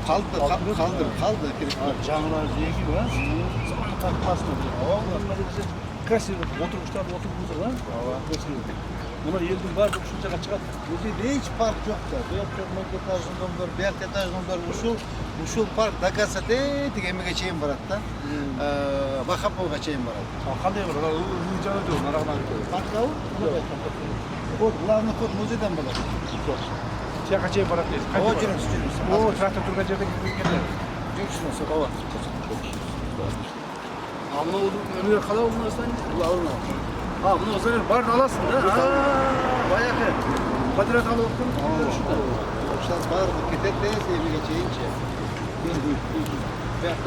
Kaldı. Canlılar ziyegi var. Zaman takmasın. Onlar krasiv oturmuşlar lan. Bunlar yıldım var, şunca çıkar. Burada hiç park yok da. Bu etajındalar, bir etajındalar uşul park dakasa dedik emi geçeyim var hatta. Bakıp o geçeyim var hatta. Kanday var, canı diyor, narağına gidiyor. Park da o? O главный ход muzeyden bana. Şey kaçayım var hatta. O cürüm. O traktör turgacıda gidiyor. Cürüm sokava. Ama o önüne kala olmazsan kulağına. Ha bunu o zaman var alasın da. Bayağı ki. Kvadrat alıp Şans var mı? Gidedeyiz emi geçeyince.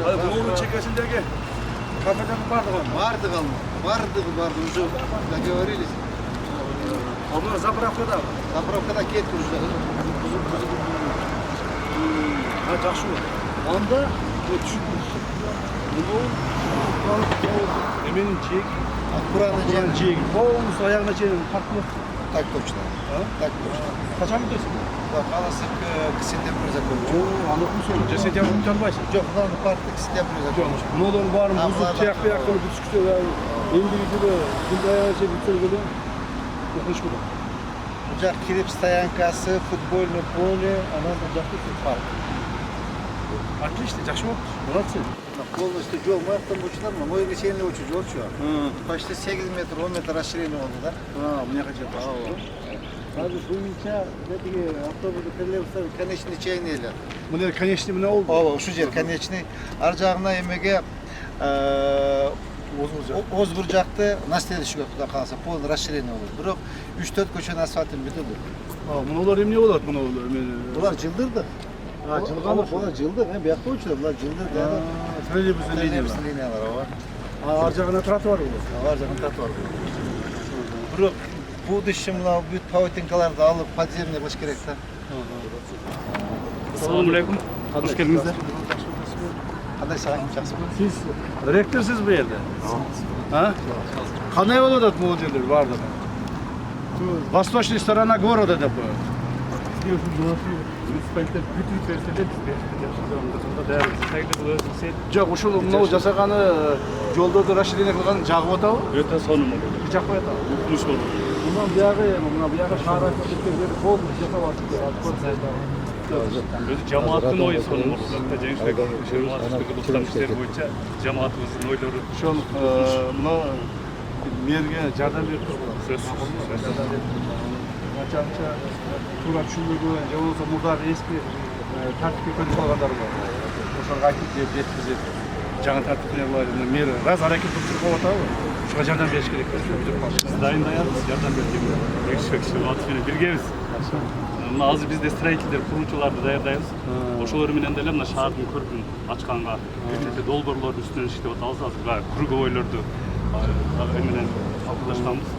Hadi bunu çekersin derken. Kafeden vardı mı? Vardı ucu. Da görürüz. Onlar Zapravka'da. Zapravka'da ket ucu. Ha жақсы ма? Анда түсінбеймін. Менің жиек. Аккуратно жиегі. Полностью аяғына шейін паркнет. Так точно. Так точно. Қашан бітесің? Қаласы к сентябрю закончу. Анықым сөйле. Сентябрь біте алмайсың? Жоқ, мынаны паркты к сентябрю закончу. Мұнадан барын бұзып, тияқ-пияқ бүткісте ендігізді күнді аяға шейін бүтсергелі өкініш болады. Bu жақ кирип стоянкасы, футбольный поле, анан bu жақты парк. Отлично, жақсы болды. Молодцы. Полностью жол маяктан учудан, мой geçenli учу жол şu an. Почти 8 метр, 10 метр расширение oldu da. Мына қача басты. Abi boyunca dediği avtobusu televizyon конечный чейнелер. Мына конечный мына oldu. Ова, şu жер конечный. Ар жағына емеге Озбур жақты на следующий год туда қалса полный расширение olur. Бирок 3-4 көчөнүн асфальтын бүтүлдү. Мыналар эмне болот мыналар? Булар жылдырды. Булар жылдыр, биякта учур, булар жылдырды. Троллейбус линиялар ова. Ар жагына тротуар болот. Ар жагына тротуар. Бирок будущем мына бүт паутинкаларды алып подземный кылыш керек да. Assalamu alaikum. Hoş geldinizler. Кандай сагын жакшымы? Siz rektörsüz bu yerde. Ha? Kanay oldu bu modeller vardı. Восточная сторона города такое. Жоқ, ушул мынау жасаганы жолдорду расширение кылган жагып атабы? Өтө сонун. Жакпай атабы. Өкүнүч болду. Мына бияга шаар айтып кол жасап атты. Өзү жамааттын ою сонун мурдакта жеңишбек жамааттыгы кылган иштер боюнча жамаатыбыздын ойлору ошол мына мэрге жардам берип тургула. Канча туура түшүнбөгөн же болбосо мурдагы эски тартипке көнүп калгандар бар. Ошолорго айтып жеткизип жаңы тартипке мэр раз аракет кылып коюп атабы? Ушуга жардам бериш керек. биз дайындаябыз, жардам берген жеңишбек жамааты менен биргебиз. Мына азыр бизде строительдер, куруучуларды даярдайбыз. Ошолор менен деле мына шаардын көркүн ачканга бир нече долбоорлордун үстүнөн иштеп атабыз. Азыр баягы круговойлорду менен талкуулашканбыз.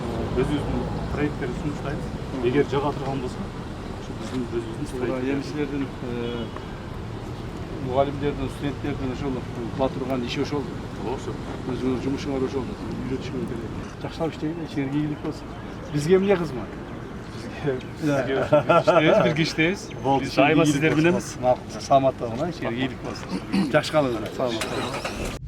Өзүбүздүн проекттерди сунуштайбыз. Эгер жага турган болсо, ушу биздин өзүбүздүн строителдер. Емчилердин, мугалимдердин, студенттердин ошол кыла турган иши ошол. Ошо. Өзүңүздүн жумушуңар ошол. Үйрөтүшүңөр керек. Жакшылап иштейли, ишиңерге ийгилик болсун. Бизге эмне кызмат? Бирге иштейбиз. Биз дайыма сиздер мененбиз. Саламатта болуңар, ишиңерге ийгилик болсун. Жакшы калыңыздар. Саламатта.